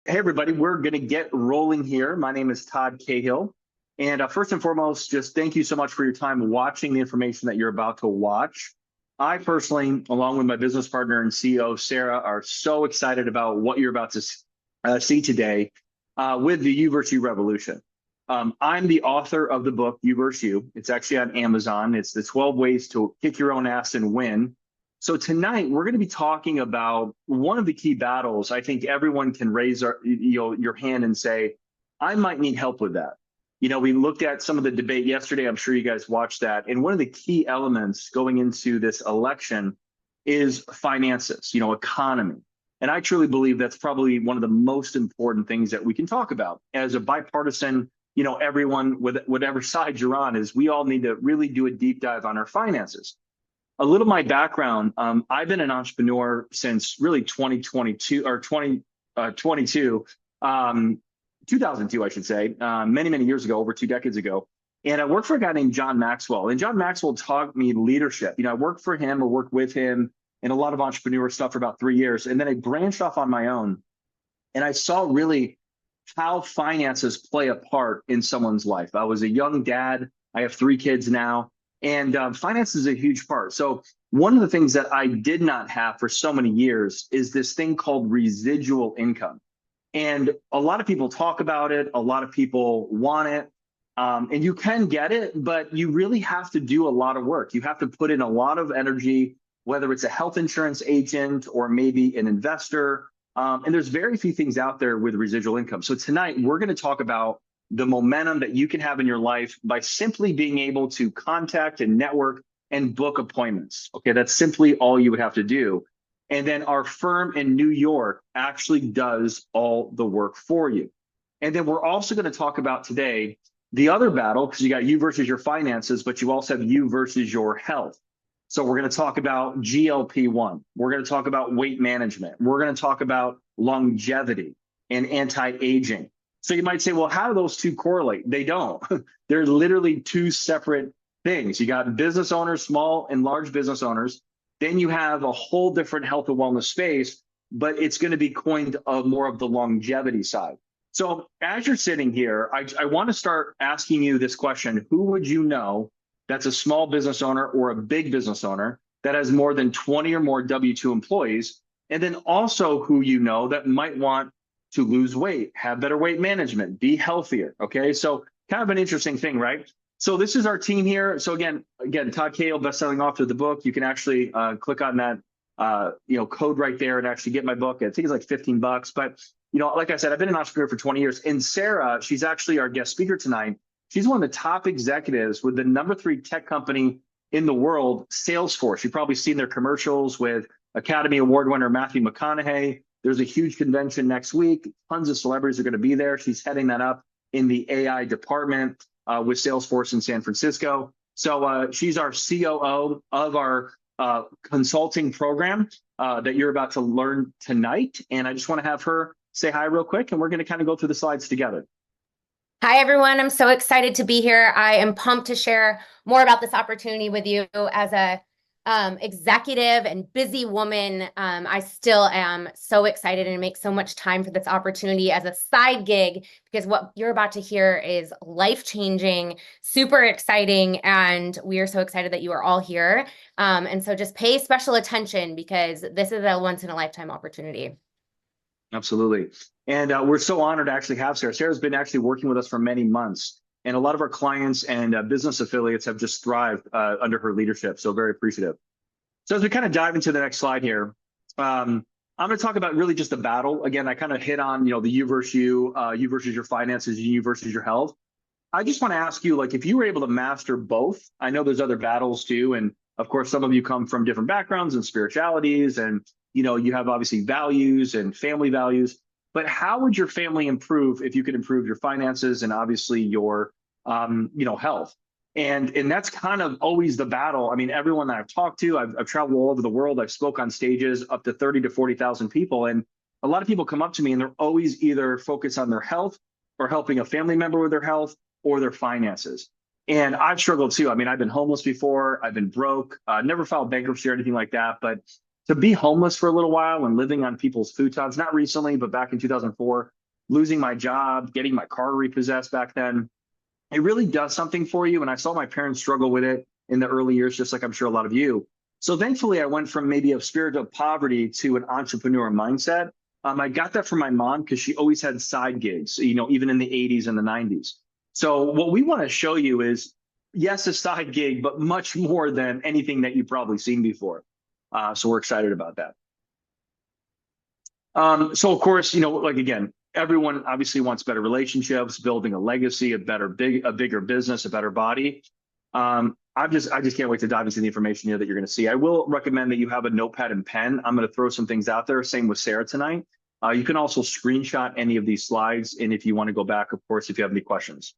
Hey, everybody, we're going to get rolling here. My name is Todd Cahill. And first and foremost, just thank you so much for your time watching the information that you're about to watch. I personally, along with my business partner and CEO, Sarah, are so excited about what you're about to see today with the You versus You revolution. I'm the author of the book, You versus You. It's actually on Amazon. It's the 12 ways to kick your own ass and win. So tonight we're going to be talking about one of the key battles. I think everyone can raise your hand and say, I might need help with that. We looked at some of the debate yesterday. I'm sure you guys watched that. And one of the key elements going into this election is finances, economy. And I truly believe that's probably one of the most important things that we can talk about as a bipartisan, everyone with whatever side you're on is we all need to really do a deep dive on our finances. A little of my background, I've been an entrepreneur since really 2022 or 2022, 2002, I should say, many, many years ago, over 2 decades ago. And I worked for a guy named John Maxwell. And John Maxwell taught me leadership. I worked for him or worked with him in a lot of entrepreneur stuff for about 3 years. And then I branched off on my own. And I saw really how finances play a part in someone's life. I was a young dad. I have 3 kids now. And finance is a huge part. So one of the things that I did not have for so many years is this thing called residual income. And a lot of people talk about it. A lot of people want it. And you can get it, but you really have to do a lot of work. You have to put in a lot of energy, whether it's a health insurance agent or maybe an investor. And there's very few things out there with residual income. So tonight we're going to talk about the momentum that you can have in your life by simply being able to contact and network and book appointments. Okay, that's simply all you would have to do. And then our firm in New York actually does all the work for you. And then we're also going to talk about today the other battle, because you got you versus your finances, but you also have you versus your health. So we're going to talk about GLP-1. We're going to talk about weight management. We're going to talk about longevity and anti-aging. So you might say, well, how do those two correlate? They don't. They're literally two separate things. You got business owners, small and large business owners. Then you have a whole different health and wellness space, but it's going to be coined more of the longevity side. So as you're sitting here, I want to start asking you this question. Who would you know that's a small business owner or a big business owner that has more than 20 or more W-2 employees? And then also who you know that might want to lose weight, have better weight management, be healthier. Okay, so kind of an interesting thing, right? So this is our team here. So again, Todd Cahill, best-selling author of the book. You can actually click on that code right there and actually get my book. I think it's like $15. But like I said, I've been an entrepreneur for 20 years. And Sarah, she's actually our guest speaker tonight. She's one of the top executives with the #3 tech company in the world, Salesforce. You've probably seen their commercials with Academy Award winner Matthew McConaughey. There's a huge convention next week. Tons of celebrities are going to be there. She's heading that up in the AI department with Salesforce in San Francisco. So she's our COO of our consulting program that you're about to learn tonight. And I just want to have her say hi real quick, and we're going to kind of go through the slides together. Hi, everyone. I'm so excited to be here. I am pumped to share more about this opportunity with you as a executive and busy woman. I still am so excited and make so much time for this opportunity as a side gig, because what you're about to hear is life-changing, super exciting, and we are so excited that you are all here. And so just pay special attention, because this is a once-in-a-lifetime opportunity. Absolutely. And we're so honored to actually have Sarah. Sarah's been actually working with us for many months. And a lot of our clients and business affiliates have just thrived under her leadership. So very appreciative. So as we kind of dive into the next slide here, I'm going to talk about really just the battle. Again, I kind of hit on, the you versus your finances, you versus your health. I just want to ask you, like, if you were able to master both, I know there's other battles too. And of course, some of you come from different backgrounds and spiritualities, and, you have obviously values and family values. But how would your family improve if you could improve your finances and obviously your, health? And that's kind of always the battle. I mean, everyone that I've talked to, I've traveled all over the world. I've spoke on stages up to 30 to 40,000 people. And a lot of people come up to me and they're always either focused on their health or helping a family member with their health or their finances. And I've struggled too. I mean, I've been homeless before. I've been broke, never filed bankruptcy or anything like that. But to be homeless for a little while and living on people's futons, not recently, but back in 2004, losing my job, getting my car repossessed back then. It really does something for you. And I saw my parents struggle with it in the early years, just like I'm sure a lot of you. So thankfully, I went from maybe a spirit of poverty to an entrepreneur mindset. I got that from my mom because she always had side gigs, even in the 80s and the 90s. So what we want to show you is, yes, a side gig, but much more than anything that you've probably seen before. So we're excited about that. So of course, like again, everyone obviously wants better relationships, building a legacy, a bigger business, a better body. I just can't wait to dive into the information here that you're going to see. I will recommend that you have a notepad and pen. I'm going to throw some things out there. Same with Sarah tonight. You can also screenshot any of these slides, and if you want to go back, of course, if you have any questions.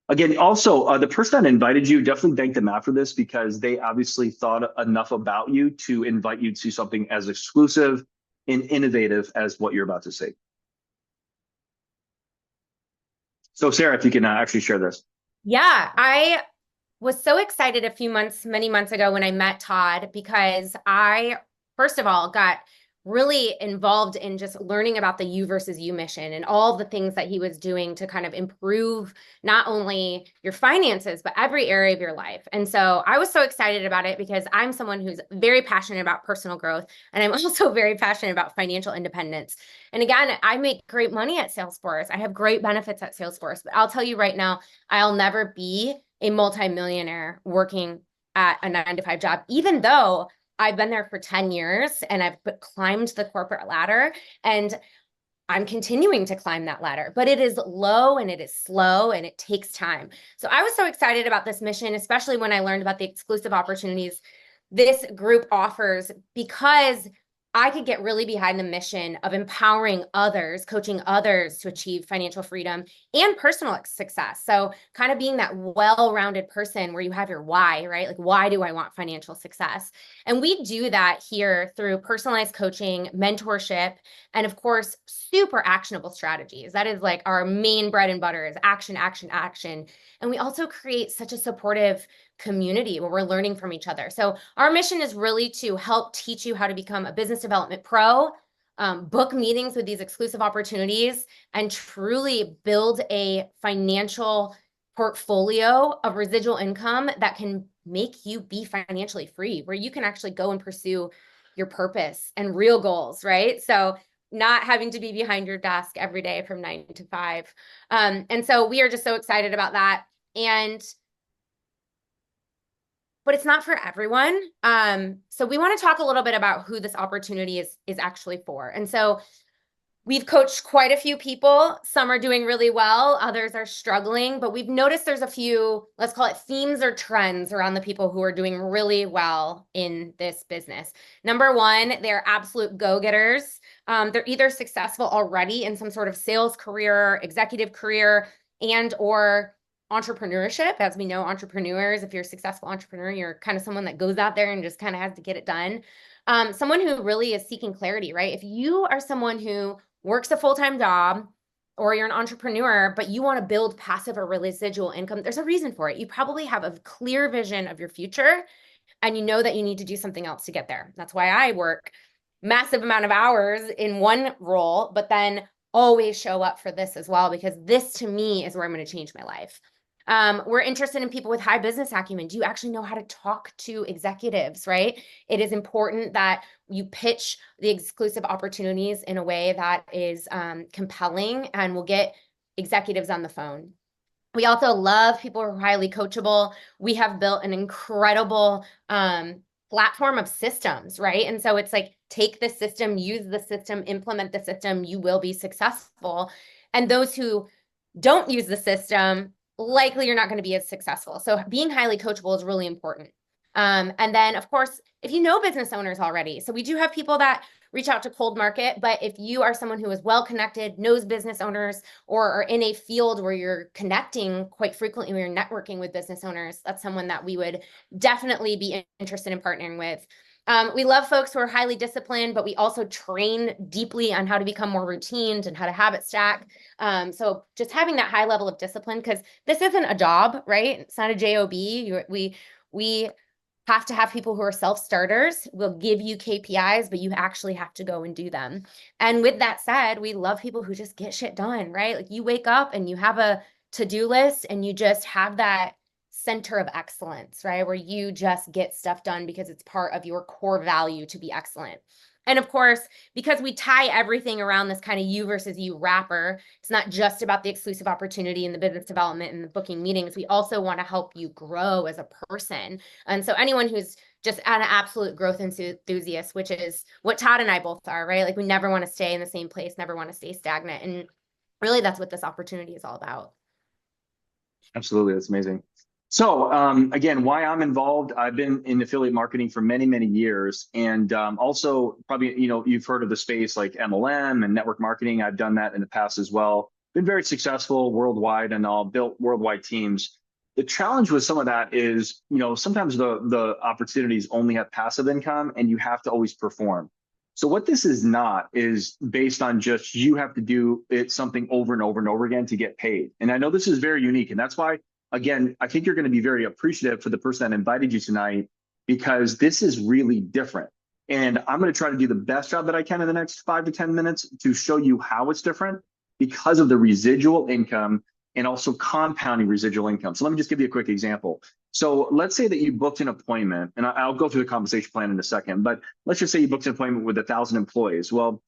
Again, also, the person that invited you, definitely thank them after this because they obviously thought enough about you to invite you to something as exclusive and innovative as what you're about to see. So Sarah, if you can actually share this. Yeah, I was so excited many months ago when I met Todd because I, first of all, got really involved in just learning about the You versus You mission and all the things that he was doing to kind of improve not only your finances, but every area of your life. And so I was so excited about it because I'm someone who's very passionate about personal growth. And I'm also very passionate about financial independence. And again, I make great money at Salesforce. I have great benefits at Salesforce, but I'll tell you right now, I'll never be a multimillionaire working at a 9-to-5 job, even though I've been there for 10 years and I've climbed the corporate ladder and I'm continuing to climb that ladder, but it is low and it is slow and it takes time. So I was so excited about this mission, especially when I learned about the exclusive opportunities this group offers because I could get really behind the mission of empowering others, coaching others to achieve financial freedom and personal success. So kind of being that well-rounded person where you have your why, right? Like, why do I want financial success? And we do that here through personalized coaching, mentorship, and of course, super actionable strategies. That is like our main bread and butter is action, action, action. And we also create such a supportive community where we're learning from each other. So our mission is really to help teach you how to become a business development pro, book meetings with these exclusive opportunities, and truly build a financial portfolio of residual income that can make you be financially free, where you can actually go and pursue your purpose and real goals, right? So not having to be behind your desk every day from 9 to 5. And so we are just so excited about that. But it's not for everyone. So we want to talk a little bit about who this opportunity is actually for. And so we've coached quite a few people. Some are doing really well, others are struggling, but we've noticed there's a few, let's call it themes or trends around the people who are doing really well in this business. Number one, they're absolute go-getters. They're either successful already in some sort of sales career, executive career, and or entrepreneurship. As we know, entrepreneurs, if you're a successful entrepreneur, you're kind of someone that goes out there and just kind of has to get it done. Someone who really is seeking clarity, right? If you are someone who works a full-time job or you're an entrepreneur, but you want to build passive or residual income, there's a reason for it. You probably have a clear vision of your future and you know that you need to do something else to get there. That's why I work massive amount of hours in one role, but then always show up for this as well, because this to me is where I'm going to change my life. We're interested in people with high business acumen. Do you actually know how to talk to executives, right? It is important that you pitch the exclusive opportunities in a way that is compelling and will get executives on the phone. We also love people who are highly coachable. We have built an incredible platform of systems, right? And so it's like, take the system, use the system, implement the system, you will be successful. And those who don't use the system, likely you're not going to be as successful. So being highly coachable is really important. And then, of course, if you know business owners already, so we do have people that reach out to cold market, but if you are someone who is well connected, knows business owners, or are in a field where you're connecting quite frequently, when you're networking with business owners, that's someone that we would definitely be interested in partnering with. We love folks who are highly disciplined, but we also train deeply on how to become more routined and how to habit stack. So just having that high level of discipline, because this isn't a job, right? It's not a job. We have to have people who are self-starters. We'll give you KPIs, but you actually have to go and do them. And with that said, we love people who just get shit done, right? Like you wake up and you have a to-do list and you just have that center of excellence, right? Where you just get stuff done because it's part of your core value to be excellent. And of course, because we tie everything around this kind of you versus you wrapper, it's not just about the exclusive opportunity and the business development and the booking meetings. We also want to help you grow as a person. And so anyone who's just an absolute growth enthusiast, which is what Todd and I both are, right? Like we never want to stay in the same place, never want to stay stagnant. And really that's what this opportunity is all about. Absolutely. That's amazing. So again, why I'm involved, I've been in affiliate marketing for many, many years. And also probably, you've heard of the space like MLM and network marketing. I've done that in the past as well. Been very successful worldwide and all, built worldwide teams. The challenge with some of that is, sometimes the opportunities only have passive income and you have to always perform. So what this is not is based on just you have to do it something over and over and over again to get paid. And I know this is very unique. And that's why, again, I think you're going to be very appreciative for the person that invited you tonight, because this is really different. And I'm going to try to do the best job that I can in the next 5 to 10 minutes to show you how it's different because of the residual income and also compounding residual income. So let me just give you a quick example. So let's say that you booked an appointment, and I'll go through the compensation plan in a second, but let's just say you booked an appointment with 1,000 employees. Well,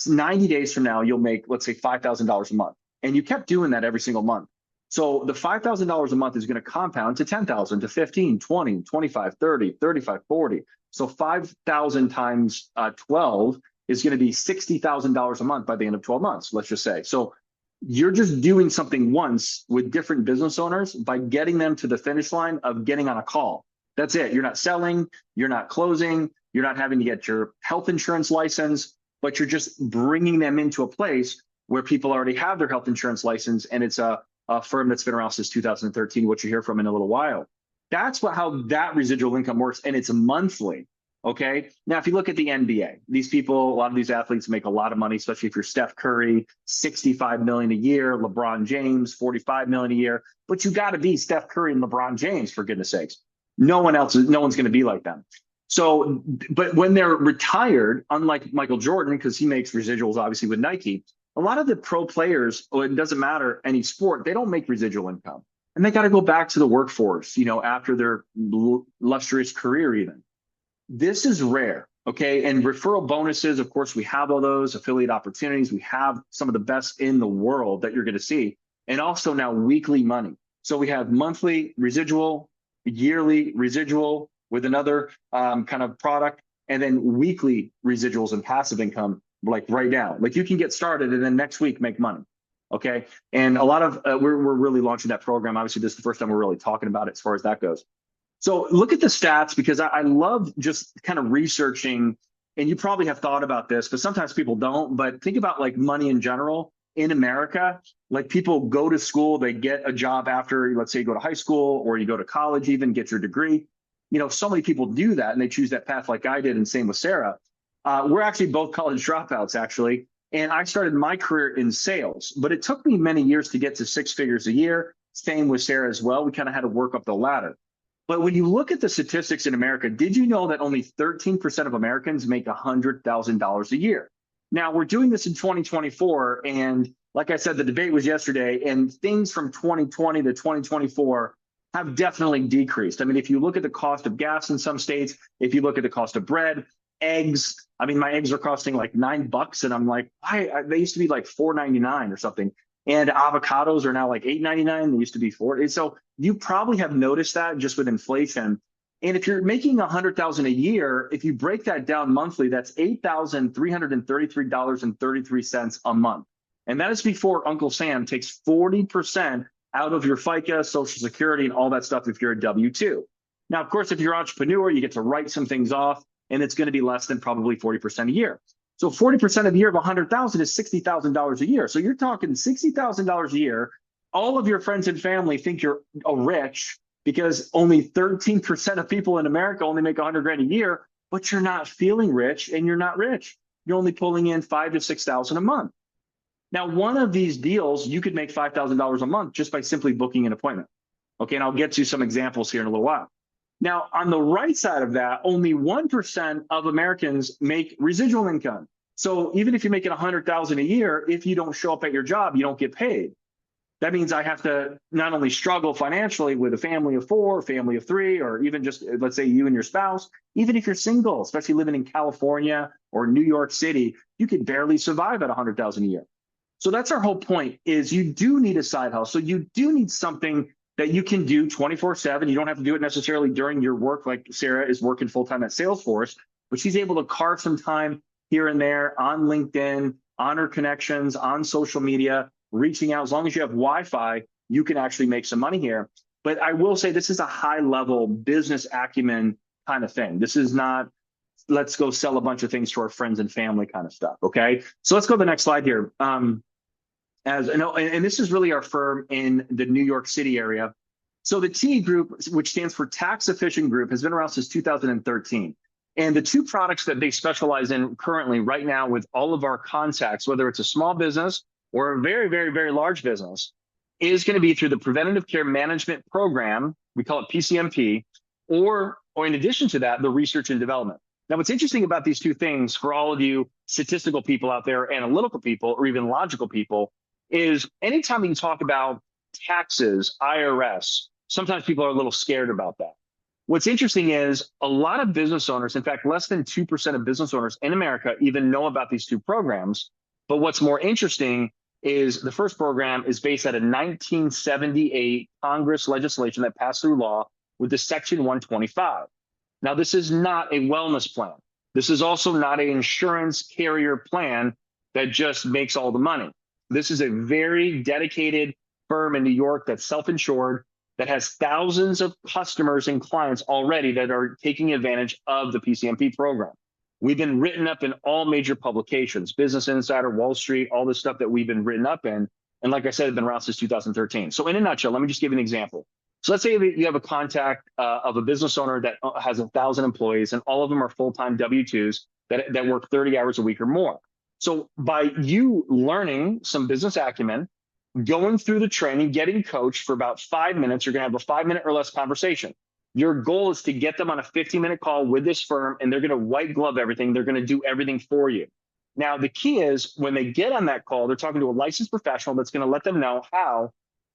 90 days from now, you'll make, let's say, $5,000 a month. And you kept doing that every single month. So the $5,000 a month is going to compound to 10,000, to 15, 20, 25, 30, 35, 40. So 5,000 times 12 is going to be $60,000 a month by the end of 12 months, let's just say. So you're just doing something once with different business owners by getting them to the finish line of getting on a call. That's it. You're not selling, you're not closing, you're not having to get your health insurance license, but you're just bringing them into a place where people already have their health insurance license, and it's a firm that's been around since 2013, which you hear from in a little while. That's how that residual income works, and it's monthly. Okay. Now, if you look at the NBA, these people, a lot of these athletes make a lot of money, especially if you're Steph Curry, 65 million a year, LeBron James, 45 million a year. But you got to be Steph Curry and LeBron James, for goodness sakes. No one's going to be like them. So, but when they're retired, unlike Michael Jordan, because he makes residuals obviously with Nike, a lot of the pro players, it doesn't matter any sport, they don't make residual income. And they got to go back to the workforce, after their lustrous career even. This is rare, okay? And referral bonuses, of course, we have all those affiliate opportunities. We have some of the best in the world that you're going to see. And also now weekly money. So we have monthly residual, yearly residual with another kind of product, and then weekly residuals and passive income, like right now. Like you can get started and then next week make money, okay? And a lot of, we're really launching that program. Obviously, this is the first time we're really talking about it as far as that goes. So look at the stats, because I love just kind of researching, and you probably have thought about this, but sometimes people don't, but think about like money in general in America. Like people go to school, they get a job after, let's say you go to high school or you go to college, even get your degree. So many people do that and they choose that path like I did, and same with Sarah. We're actually both college dropouts, actually. And I started my career in sales, but it took me many years to get to 6 figures a year. Same with Sarah as well. We kind of had to work up the ladder. But when you look at the statistics in America, did you know that only 13% of Americans make $100,000 a year? Now, we're doing this in 2024. And like I said, the debate was yesterday, and things from 2020 to 2024 have definitely decreased. I mean, if you look at the cost of gas in some states, if you look at the cost of bread, eggs, I mean, my eggs are costing like $9, and I'm like, why? They used to be like $4.99 or something. And avocados are now like $8.99. They used to be $4. So you probably have noticed that just with inflation. And if you're making $100,000 a year, if you break that down monthly, that's $8,333.33 a month. And that is before Uncle Sam takes 40% out of your FICA, Social Security, and all that stuff if you're a W-2. Now, of course, if you're an entrepreneur, you get to write some things off, and it's going to be less than probably 40% a year. So 40% of a year of 100,000 is $60,000 a year. So you're talking $60,000 a year. All of your friends and family think you're rich because only 13% of people in America only make 100 grand a year, but you're not feeling rich, and you're not rich. You're only pulling in $5,000 to $6,000 a month. Now, one of these deals, you could make $5,000 a month just by simply booking an appointment. Okay, and I'll get to some examples here in a little while. Now, on the right side of that, only 1% of Americans make residual income. So even if you're making 100,000 a year, if you don't show up at your job, you don't get paid. That means I have to not only struggle financially with a family of four, family of three, or even just let's say you and your spouse, even if you're single, especially living in California or New York City, you could barely survive at 100,000 a year. So that's our whole point is you do need a side hustle. You do need something that you can do 24/7. You don't have to do it necessarily during your work, like Sarah is working full-time at Salesforce, but she's able to carve some time here and there on LinkedIn, on her connections, on social media, reaching out. As long as you have Wi-Fi, you can actually make some money here. But I will say this is a high-level business acumen kind of thing. This is not, let's go sell a bunch of things to our friends and family kind of stuff. Okay. So let's go to the next slide here. And this is really our firm in the New York City area. So the T Group, which stands for Tax Efficient Group, has been around since 2013. And the two products that they specialize in currently right now with all of our contacts, whether it's a small business or a very, very, very large business, is going to be through the Preventative Care Management Program, we call it PCMP, or in addition to that, the research and development. Now, what's interesting about these two things for all of you statistical people out there, analytical people, or even logical people, is anytime you talk about taxes, IRS, sometimes people are a little scared about that. What's interesting is a lot of business owners, in fact, less than 2% of business owners in America even know about these two programs. But what's more interesting is the first program is based out of 1978 Congress legislation that passed through law with the Section 125. Now, this is not a wellness plan. This is also not an insurance carrier plan that just makes all the money. This is a very dedicated firm in New York that's self-insured, that has thousands of customers and clients already that are taking advantage of the PCMP program. We've been written up in all major publications, Business Insider, Wall Street, all this stuff that we've been written up in. And like I said, it's been around since 2013. So in a nutshell, let me just give you an example. So let's say you have a contact of a business owner that has 1,000 employees, and all of them are full-time W-2s that work 30 hours a week or more. So by you learning some business acumen, going through the training, getting coached for about 5 minutes, you're going to have a 5-minute or less conversation. Your goal is to get them on a 15-minute call with this firm, and they're going to white glove everything. They're going to do everything for you. Now, the key is when they get on that call, they're talking to a licensed professional that's going to let them know how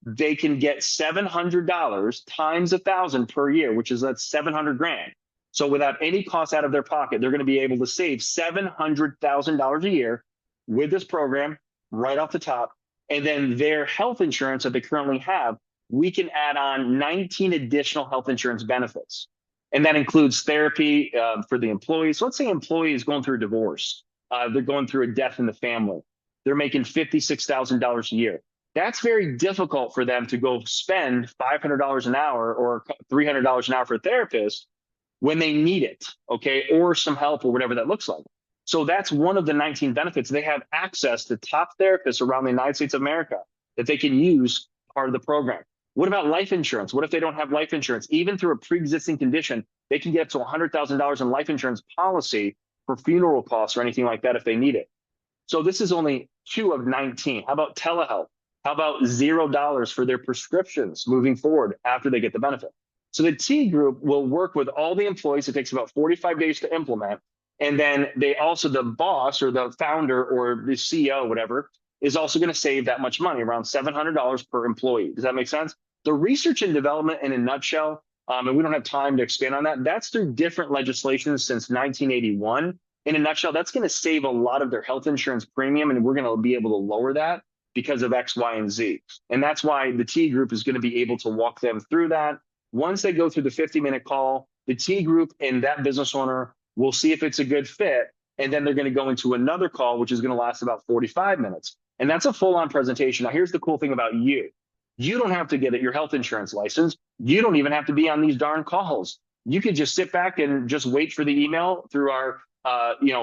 they can get $700 times 1,000 per year, which is that's 700 grand. So without any cost out of their pocket, they're going to be able to save $700,000 a year with this program right off the top. And then their health insurance that they currently have, we can add on 19 additional health insurance benefits. And that includes therapy for the employees. So let's say an employee is going through a divorce. They're going through a death in the family. They're making $56,000 a year. That's very difficult for them to go spend $500 an hour or $300 an hour for a therapist when they need it, okay, or some help or whatever that looks like. So that's one of the 19 benefits. They have access to top therapists around the United States of America that they can use part of the program. What about life insurance? What if they don't have life insurance? Even through a pre-existing condition, they can get up to $100,000 in life insurance policy for funeral costs or anything like that if they need it. So this is only 2 of 19. How about telehealth? How about $0 for their prescriptions moving forward after they get the benefit? So the T Group will work with all the employees. It takes about 45 days to implement. And then they also, the boss or the founder or the CEO, whatever, is also going to save that much money, around $700 per employee. Does that make sense? The research and development in a nutshell, and we don't have time to expand on that, that's through different legislation since 1981. In a nutshell, that's going to save a lot of their health insurance premium, and we're going to be able to lower that because of X, Y, and Z. And that's why the T Group is going to be able to walk them through that. Once they go through the 50-minute call, the T Group and that business owner will see if it's a good fit. And then they're going to go into another call, which is going to last about 45 minutes. And that's a full-on presentation. Now, here's the cool thing about you. You don't have to get your health insurance license. You don't even have to be on these darn calls. You could just sit back and just wait for the email through our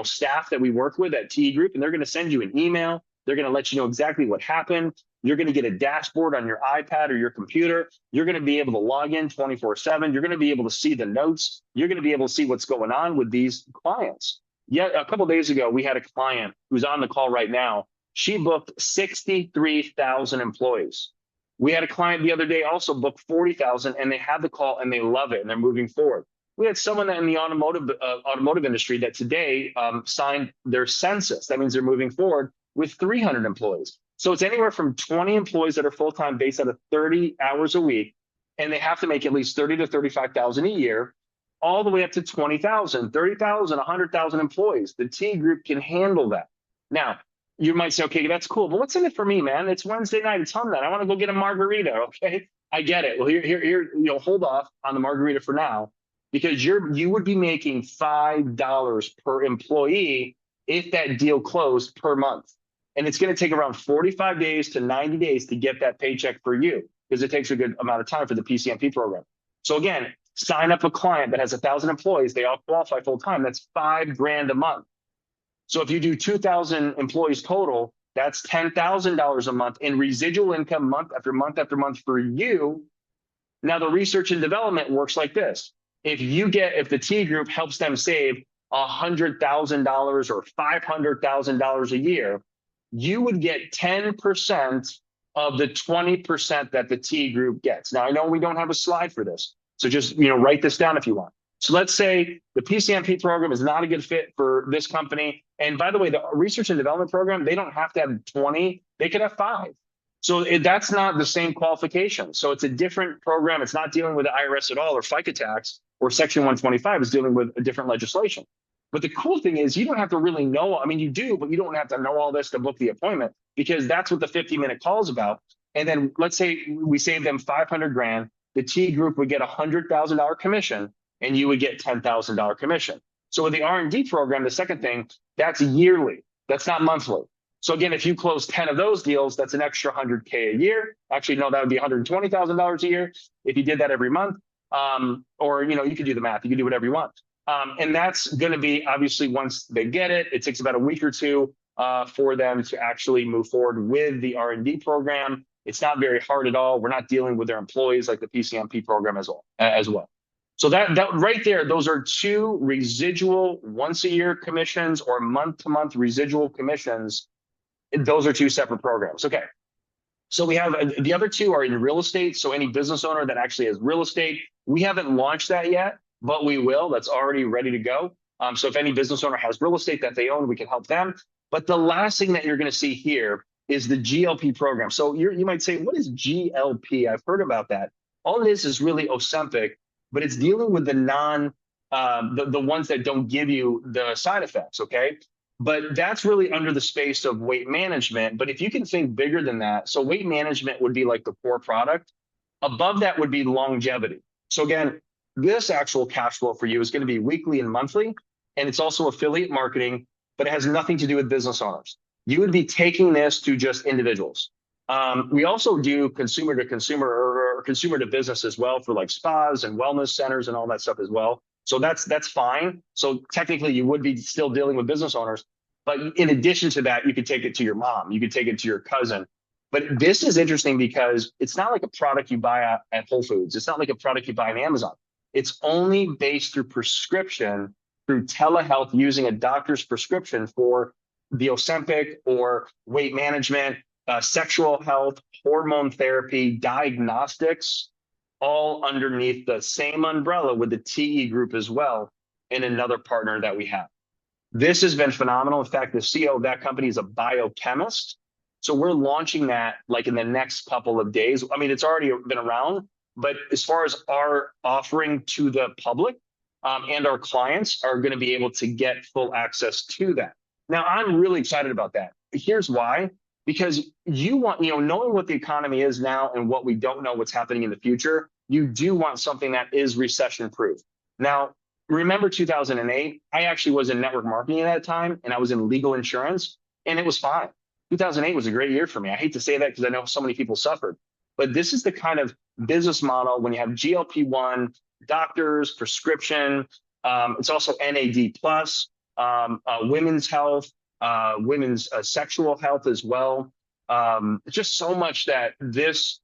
staff that we work with at T Group, and they're going to send you an email. They're going to let you know exactly what happened. You're going to get a dashboard on your iPad or your computer. You're going to be able to log in 24/7. You're going to be able to see the notes. You're going to be able to see what's going on with these clients. Yeah, a couple of days ago, we had a client who's on the call right now. She booked 63,000 employees. We had a client the other day also book 40,000 and they had the call and they love it and they're moving forward. We had someone in the automotive industry that today signed their census. That means they're moving forward with 300 employees. So it's anywhere from 20 employees that are full-time based out of 30 hours a week, and they have to make at least 30 to 35,000 a year, all the way up to 20,000, 30,000, 100,000 employees. The T group can handle that. Now, you might say, okay, that's cool, but what's in it for me, man? It's Wednesday night. It's home night. I want to go get a margarita. Okay, I get it. Well, here, hold off on the margarita for now, because you would be making $5 per employee if that deal closed per month. And it's going to take around 45 days to 90 days to get that paycheck for you, because it takes a good amount of time for the PCMP program. So again, sign up a client that has 1,000 employees. They all qualify full time. That's $5,000 a month. So if you do 2,000 employees total, that's $10,000 a month in residual income month after month after month for you. Now, the research and development works like this. If the T group helps them save $100,000 or $500,000 a year, you would get 10% of the 20% that the T group gets. Now, I know we don't have a slide for this, so just write this down if you want. So let's say the PCMP program is not a good fit for this company. And by the way, the research and development program, they don't have to have 20, they could have 5. So that's not the same qualification. So it's a different program. It's not dealing with the IRS at all, or FICA tax, or Section 125 is dealing with a different legislation. But the cool thing is you don't have to really know. I mean, you do, but you don't have to know all this to book the appointment, because that's what the 50-minute call is about. And then let's say we save them 500 grand. The T group would get $100,000 commission, and you would get $10,000 commission. So with the R&D program, the second thing, that's yearly. That's not monthly. So again, if you close 10 of those deals, that's an extra $100K a year. Actually, no, that would be $120,000 a year if you did that every month. Or you could do the math. You can do whatever you want. And that's going to be, obviously, once they get it, it takes about a week or two for them to actually move forward with the R&D program. It's not very hard at all. We're not dealing with their employees like the PCMP program as well. So that right there, those are 2 residual once-a-year commissions or month-to-month residual commissions. Those are 2 separate programs. Okay. So we have the other 2 are in real estate. So any business owner that actually has real estate, we haven't launched that yet, but we will. That's already ready to go. So if any business owner has real estate that they own, we can help them. But the last thing that you're going to see here is the GLP program. So you might say, what is GLP? I've heard about that. All it is really Ozempic, but it's dealing with the ones that don't give you the side effects, okay? But that's really under the space of weight management. But if you can think bigger than that, so weight management would be like the core product. Above that would be longevity. So again, this actual cash flow for you is going to be weekly and monthly, and it's also affiliate marketing, but it has nothing to do with business owners. You would be taking this to just individuals. We also do consumer to consumer or consumer to business as well for like spas and wellness centers and all that stuff as well. So that's fine. So technically you would be still dealing with business owners, but in addition to that, you could take it to your mom, you could take it to your cousin. But this is interesting because it's not like a product you buy at Whole Foods. It's not like a product you buy on Amazon. It's only based through prescription, through telehealth, using a doctor's prescription for the Ozempic or weight management, sexual health, hormone therapy, diagnostics, all underneath the same umbrella with the TE group as well, and another partner that we have. This has been phenomenal. In fact, the CEO of that company is a biochemist. So we're launching that like in the next couple of days. I mean, it's already been around, but as far as our offering to the public and our clients are going to be able to get full access to that. Now, I'm really excited about that. Here's why. Because you want, knowing what the economy is now and what we don't know what's happening in the future, you do want something that is recession proof. Now, remember 2008? I actually was in network marketing at that time, and I was in legal insurance, and it was fine. 2008 was a great year for me. I hate to say that because I know so many people suffered, but this is the kind of business model when you have GLP-1, doctors, prescription. It's also NAD plus, women's health, women's sexual health as well. Just so much that that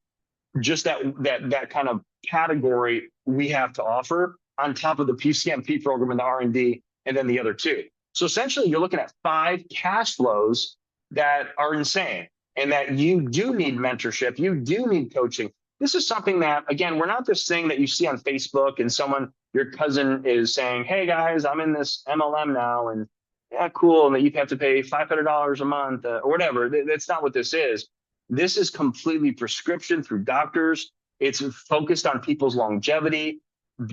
kind of category we have to offer on top of the PCMP program and the R&D, and then the other 2. So essentially, you're looking at 5 cash flows that are insane. and that you do need mentorship, you do need coaching. This is something that, again, we're not this thing that you see on Facebook and someone, your cousin is saying, hey guys, I'm in this MLM now, and yeah, cool, and that you have to pay $500 a month or whatever. That's not what this is. This is completely prescription through doctors. It's focused on people's longevity,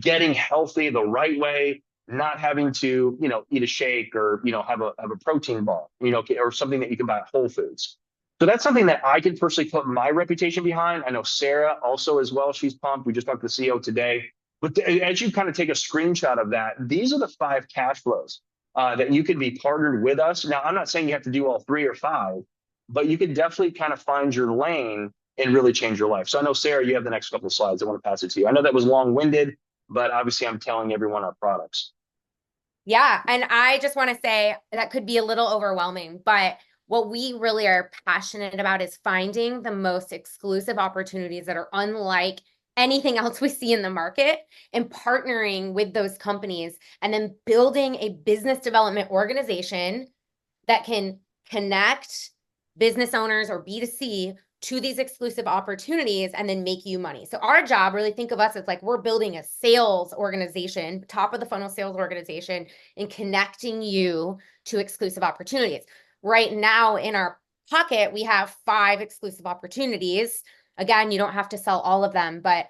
getting healthy the right way, not having to, eat a shake or, have a protein bar, or something that you can buy at Whole Foods. So that's something that I can personally put my reputation behind. I know Sarah also as well. She's pumped. We just talked to the CEO today. But as you kind of take a screenshot of that, these are the 5 cash flows that you can be partnered with us. Now, I'm not saying you have to do all 3 or 5, but you can definitely kind of find your lane and really change your life. So I know, Sarah, you have the next couple of slides. I want to pass it to you. I know that was long-winded, but obviously I'm telling everyone our products. Yeah. And I just want to say that could be a little overwhelming, but what we really are passionate about is finding the most exclusive opportunities that are unlike anything else we see in the market and partnering with those companies and then building a business development organization that can connect business owners or B2C to these exclusive opportunities and then make you money. So our job, really think of us as like we're building a sales organization, top of the funnel sales organization, and connecting you to exclusive opportunities. Right now in our pocket, we have 5 exclusive opportunities. Again, you don't have to sell all of them, but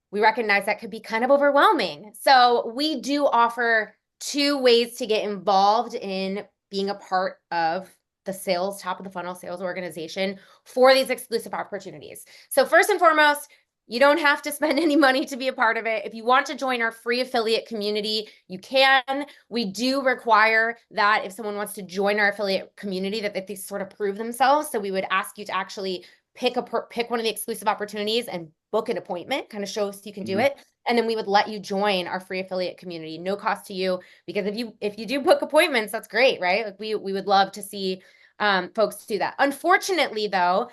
we recognize that could be kind of overwhelming. So we do offer 2 ways to get involved in being a part of the sales, top of the funnel sales organization for these exclusive opportunities. So first and foremost, you don't have to spend any money to be a part of it. If you want to join our free affiliate community, you can. We do require that if someone wants to join our affiliate community that they sort of prove themselves. So we would ask you to actually pick one of the exclusive opportunities and book an appointment, kind of show us you can do it. And then we would let you join our free affiliate community, no cost to you. Because if you do book appointments, that's great, right? Like we would love to see folks do that. Unfortunately, though,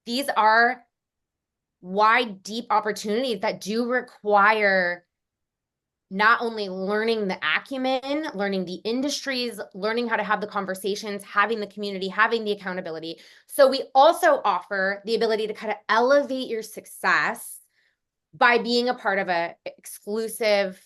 these are wide, deep opportunities that do require not only learning the acumen, learning the industries, learning how to have the conversations, having the community, having the accountability. So we also offer the ability to kind of elevate your success by being a part of an exclusive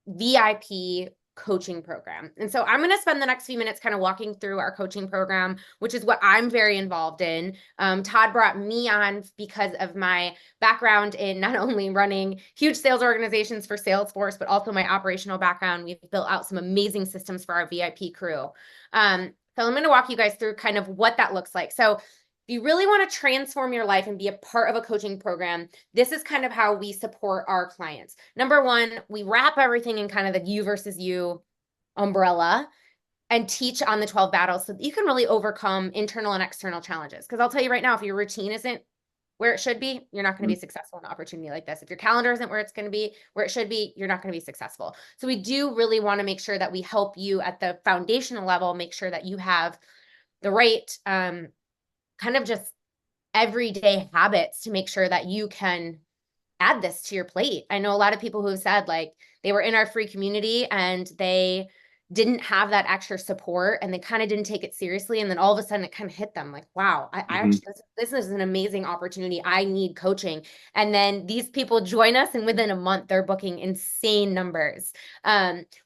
VIP coaching program. And so I'm going to spend the next few minutes kind of walking through our coaching program, which is what I'm very involved in. Todd brought me on because of my background in not only running huge sales organizations for Salesforce, but also my operational background. We've built out some amazing systems for our VIP crew. So I'm going to walk you guys through kind of what that looks like. So if you really want to transform your life and be a part of a coaching program, this is kind of how we support our clients. Number 1, we wrap everything in kind of the you versus you umbrella and teach on the 12 battles so that you can really overcome internal and external challenges. Because I'll tell you right now, if your routine isn't where it should be, you're not going to be successful in an opportunity like this. If your calendar isn't where it's going to be, where it should be, you're not going to be successful. So we do really want to make sure that we help you at the foundational level, make sure that you have the right kind of just everyday habits to make sure that you can add this to your plate. I know a lot of people who have said like they were in our free community and they didn't have that extra support and they kind of didn't take it seriously. And then all of a sudden it kind of hit them like, wow, I actually, this is an amazing opportunity. I need coaching. And then these people join us and within a month, they're booking insane numbers.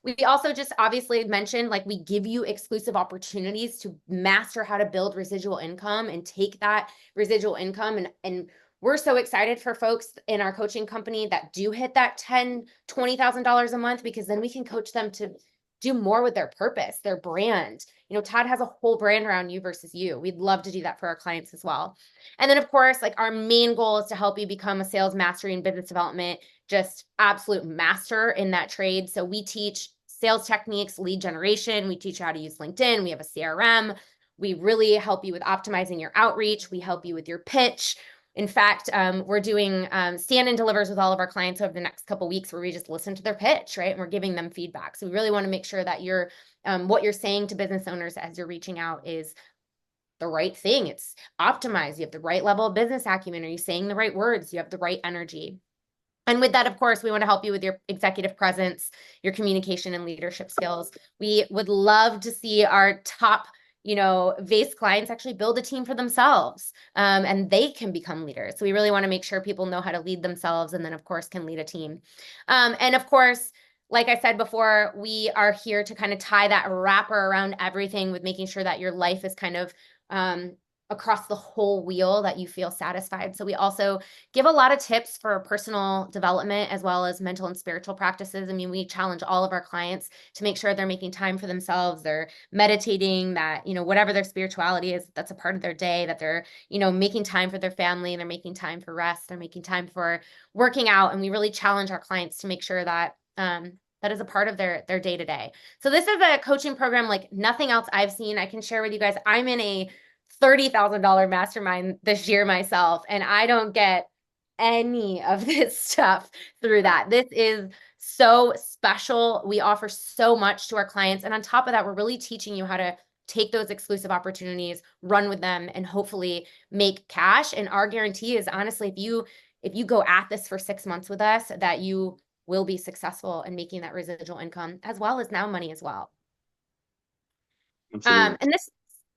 We also just obviously mentioned, like we give you exclusive opportunities to master how to build residual income and take that residual income and we're so excited for folks in our coaching company that do hit that $10,000, $20,000 a month, because then we can coach them to do more with their purpose, their brand. Todd has a whole brand around you versus you. We'd love to do that for our clients as well. And then of course, like our main goal is to help you become a sales mastery and business development, just absolute master in that trade. So we teach sales techniques, lead generation. We teach you how to use LinkedIn. We have a CRM. We really help you with optimizing your outreach. We help you with your pitch. In fact, we're doing stand-in delivers with all of our clients over the next couple of weeks where we just listen to their pitch, right? And we're giving them feedback. So we really want to make sure that what you're saying to business owners as you're reaching out is the right thing. It's optimized. You have the right level of business acumen. Are you saying the right words? You have the right energy. And with that, of course, we want to help you with your executive presence, your communication and leadership skills. We would love to see our top VASE clients actually build a team for themselves, and they can become leaders. So we really want to make sure people know how to lead themselves, and then of course can lead a team. And of course, like I said before, we are here to kind of tie that wrapper around everything with making sure that your life is kind of across the whole wheel, that you feel satisfied. So we also give a lot of tips for personal development as well as mental and spiritual practices. I mean, we challenge all of our clients to make sure they're making time for themselves, they're meditating, that, whatever their spirituality is, that's a part of their day, that they're, making time for their family, they're making time for rest, they're making time for working out. And we really challenge our clients to make sure that that is a part of their day to day. So this is a coaching program like nothing else I've seen. I can share with you guys, I'm in a $30,000 mastermind this year myself, and I don't get any of this stuff through that. This is so special. We offer so much to our clients. And on top of that, we're really teaching you how to take those exclusive opportunities, run with them, and hopefully make cash. And our guarantee is, honestly, if you go at this for 6 months with us, that you will be successful in making that residual income as well as now money as well. Absolutely. And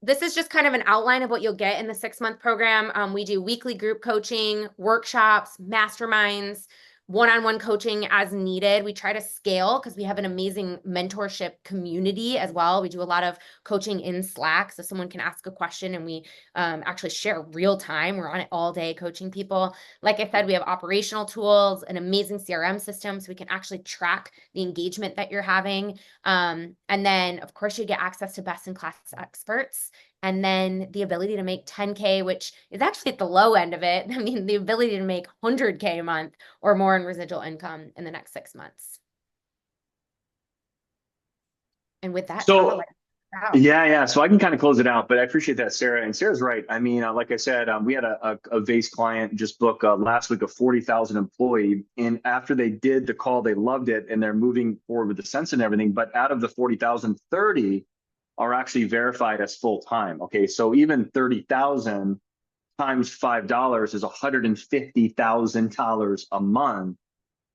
this is just kind of an outline of what you'll get in the 6-month program. We do weekly group coaching, workshops, masterminds, one-on-one coaching as needed. We try to scale because we have an amazing mentorship community as well. We do a lot of coaching in Slack, so someone can ask a question and we actually share real time. We're on it all day coaching people. Like I said, we have operational tools, an amazing CRM system, so we can actually track the engagement that you're having. And then, of course, you get access to best-in-class experts. And then the ability to make 10K, which is actually at the low end of it. I mean, the ability to make 100K a month or more in residual income in the next 6 months. And with that, So wow. yeah. So I can kind of close it out, but I appreciate that, Sarah. And Sarah's right. I mean, like I said, we had a VASE client just book last week, a 40,000 employee. And after they did the call, they loved it and they're moving forward with the census and everything. But out of the 40,000, 30 are actually verified as full time. Okay. So even 30,000 times $5 is $150,000 a month.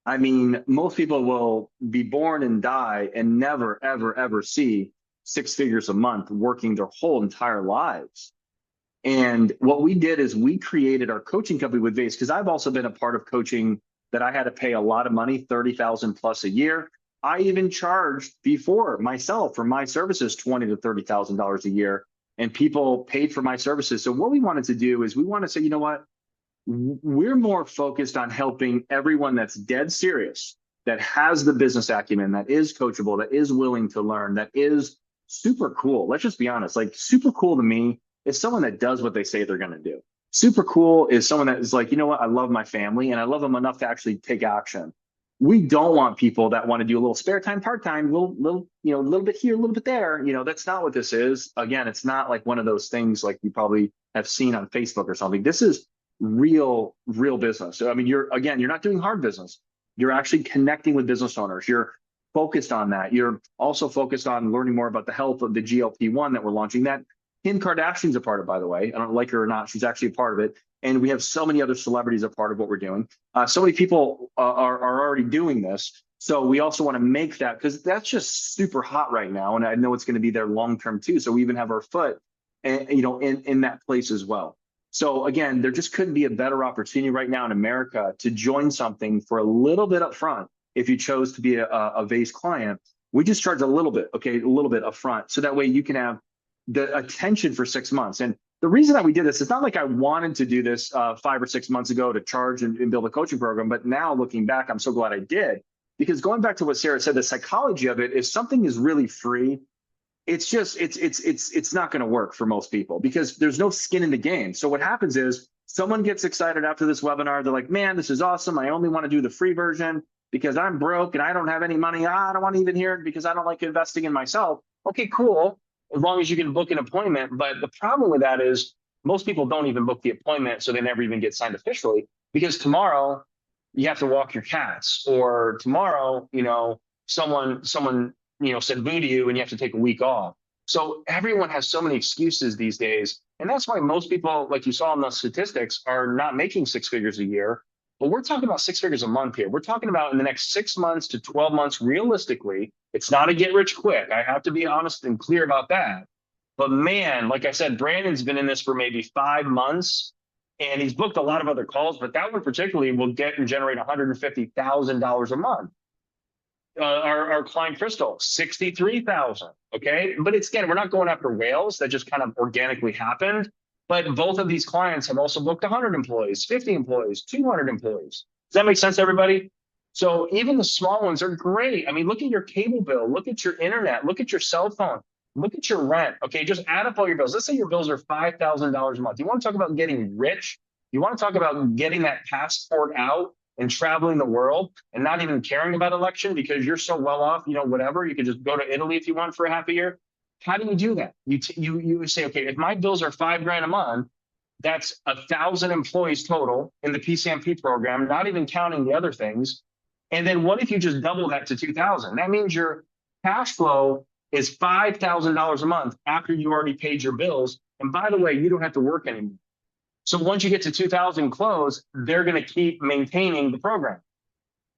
I mean, most people will be born and die and never, ever, ever see 6 figures a month working their whole entire lives. And what we did is we created our coaching company with VASE, because I've also been a part of coaching that I had to pay a lot of money, 30,000 plus a year. I even charged before myself for my services $20,000 to $30,000 a year, and people paid for my services. So what we wanted to do is we want to say, you know what? We're more focused on helping everyone that's dead serious, that has the business acumen, that is coachable, that is willing to learn, that is super cool. Let's just be honest. Like, super cool to me is someone that does what they say they're going to do. Super cool is someone that is like, you know what? I love my family and I love them enough to actually take action. We don't want people that want to do a little spare time, part-time, little, a little bit here, a little bit there. That's not what this is. Again, it's not like one of those things like you probably have seen on Facebook or something. This is real business. So, I mean, you're not doing hard business. You're actually connecting with business owners. You're focused on that. You're also focused on learning more about the health of the GLP-1 that we're launching, that Kim Kardashian's a part of, by the way. I don't like her or not. She's actually a part of it. And we have so many other celebrities a part of what we're doing. So many people are already doing this. So we also want to make that, because that's just super hot right now. And I know it's going to be there long-term too. So we even have our foot, in that place as well. So again, there just couldn't be a better opportunity right now in America to join something for a little bit up front. If you chose to be a VASE client, we just charge a little bit, a little bit up front. So that way you can have the attention for 6 months. And the reason that we did this, it's not like I wanted to do this 5 or 6 months ago to charge and build a coaching program. But now looking back, I'm so glad I did. Because going back to what Sarah said, the psychology of it, if something is really free, it's just it's not going to work for most people because there's no skin in the game. So what happens is someone gets excited after this webinar. They're like, man, this is awesome. I only want to do the free version because I'm broke and I don't have any money. I don't want to even hear it because I don't like investing in myself. Okay, cool. As long as you can book an appointment. But the problem with that is most people don't even book the appointment. So they never even get signed officially, because tomorrow you have to walk your cats, or tomorrow, someone said boo to you and you have to take a week off. So everyone has so many excuses these days. And that's why most people, like you saw in the statistics, are not making 6 figures a year. But we're talking about 6 figures a month here. We're talking about in the next 6 months to 12 months, realistically. It's not a get rich quick. I have to be honest and clear about that. But man, like I said, Brandon's been in this for maybe 5 months, and he's booked a lot of other calls, but that one particularly will get and generate $150,000 a month. Our client Crystal, 63,000. Okay. But it's, again, we're not going after whales that just kind of organically happened. But both of these clients have also booked 100 employees, 50 employees, 200 employees. Does that make sense, everybody? So even the small ones are great. I mean, look at your cable bill, look at your internet, look at your cell phone, look at your rent. Okay. Just add up all your bills. Let's say your bills are $5,000 a month. You want to talk about getting rich? You want to talk about getting that passport out and traveling the world and not even caring about election because you're so well off, whatever, you can just go to Italy if you want for a half a year. How do you do that? You say, okay, if my bills are $5,000 a month, that's 1,000 employees total in the PCMP program, not even counting the other things. And then what if you just double that to 2,000? That means your cash flow is $5,000 a month after you already paid your bills. And by the way, you don't have to work anymore. So once you get to 2,000 close, they're going to keep maintaining the program.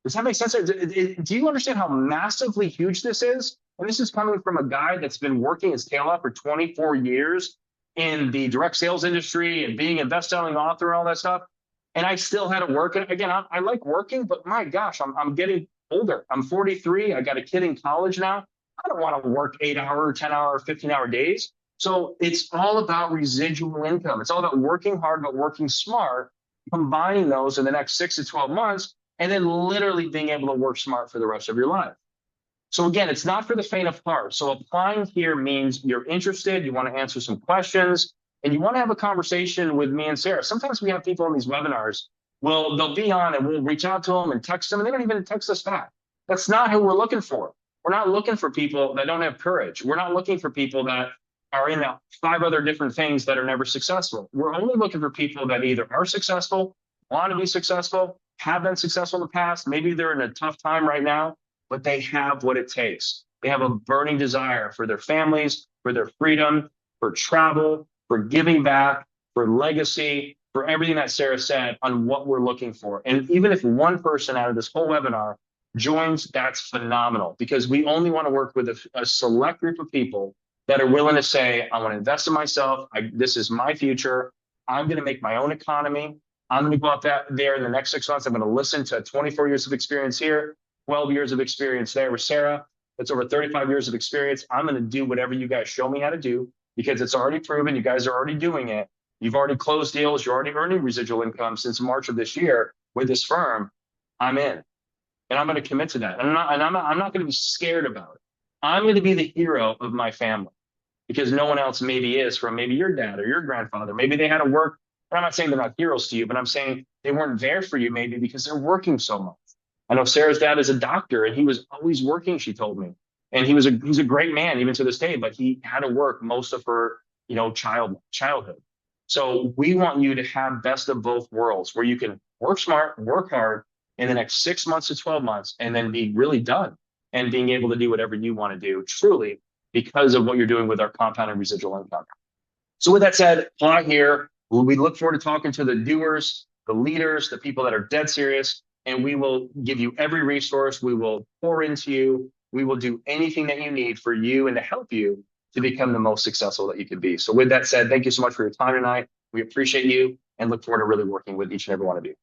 Does that make sense? Do you understand how massively huge this is? And this is coming from a guy that's been working his tail off for 24 years in the direct sales industry and being a best-selling author and all that stuff. And I still had to work. And again, I like working, but my gosh, I'm getting older. I'm 43. I got a kid in college now. I don't want to work 8-hour, 10-hour, 15-hour days. So it's all about residual income. It's all about working hard, but working smart, combining those in the next 6 to 12 months, and then literally being able to work smart for the rest of your life. So again, it's not for the faint of heart. So applying here means you're interested, you want to answer some questions, and you want to have a conversation with me and Sarah. Sometimes we have people on these webinars, they'll be on and we'll reach out to them and text them, and they don't even text us back. That's not who we're looking for. We're not looking for people that don't have courage. We're not looking for people that are in 5 other different things that are never successful. We're only looking for people that either are successful, want to be successful, have been successful in the past. Maybe they're in a tough time right now, but they have what it takes. They have a burning desire for their families, for their freedom, for travel, for giving back, for legacy, for everything that Sarah said on what we're looking for. And even if one person out of this whole webinar joins, that's phenomenal, because we only want to work with a select group of people that are willing to say, I want to invest in myself. This is my future. I'm going to make my own economy. I'm going to go out there in the next 6 months. I'm going to listen to 24 years of experience here, 12 years of experience there with Sarah. That's over 35 years of experience. I'm going to do whatever you guys show me how to do, because it's already proven. You guys are already doing it. You've already closed deals. You're already earning residual income since March of this year with this firm. I'm in, and I'm going to commit to that. And I'm not going to be scared about it. I'm going to be the hero of my family, because no one else maybe is, from maybe your dad or your grandfather. Maybe they had to work. And I'm not saying they're not heroes to you, but I'm saying they weren't there for you maybe because they're working so much. I know Sarah's dad is a doctor, and he was always working, she told me. And he's a great man even to this day, but he had to work most of her, childhood. So we want you to have best of both worlds, where you can work smart, work hard in the next 6 months to 12 months, and then be really done and being able to do whatever you want to do truly, because of what you're doing with our compounded residual income. So with that said, apply here. We look forward to talking to the doers, the leaders, the people that are dead serious, and we will give you every resource. We will pour into you. We will do anything that you need for you and to help you to become the most successful that you can be. So with that said, thank you so much for your time tonight. We appreciate you and look forward to really working with each and every one of you.